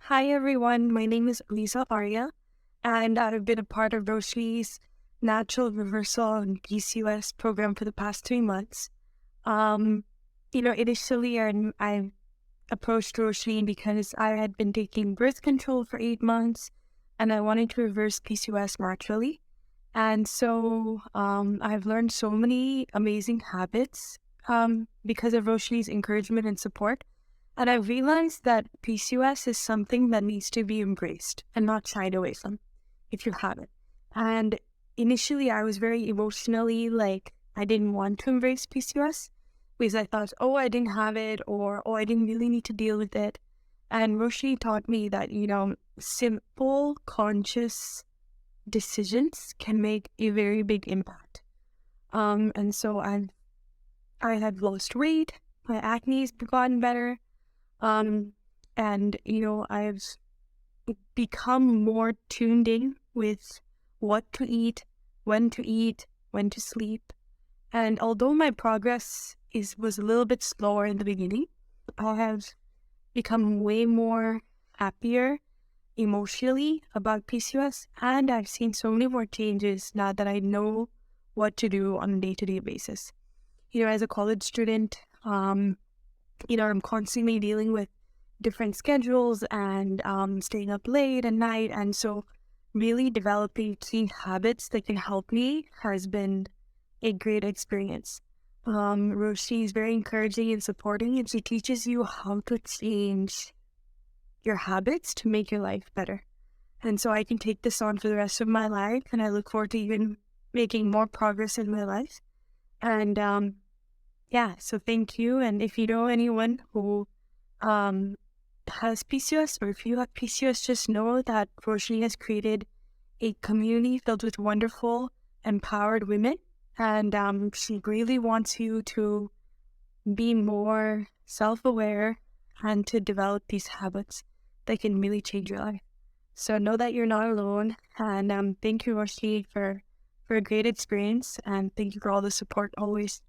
Hi everyone, my name is Aliza Arya, and I've been a part of Roshi's Natural Reversal and PCOS program for the past 3 months. Um, initially I approached Roshi because I had been taking birth control for 8 months, and I wanted to reverse PCOS naturally. And so I've learned so many amazing habits because of Roshi's encouragement and support. And I realized that PCOS is something that needs to be embraced and not shied away from if you have it. And initially, I was very emotionally I didn't want to embrace PCOS because I thought, oh, I didn't have it, or oh, I didn't really need to deal with it. And Roshi taught me that, simple, conscious decisions can make a very big impact. And so I had lost weight, my acne's gotten better, and I've become more tuned in with what to eat, when to sleep. And although my progress was a little bit slower in the beginning, I have become way more happier emotionally about PCOS, and I've seen so many more changes now that I know what to do on a day-to-day basis. As a college student, I'm constantly dealing with different schedules and staying up late at night. And so really developing key habits that can help me has been a great experience. Roshi is very encouraging and supporting, and she teaches you how to change your habits to make your life better. And so I can take this on for the rest of my life, and I look forward to even making more progress in my life. And so thank you. And if you know anyone who has PCOS, or if you have PCOS, just know that Roshni has created a community filled with wonderful, empowered women. And she really wants you to be more self-aware and to develop these habits that can really change your life. So know that you're not alone. And thank you, Roshni, for a great experience. And thank you for all the support always.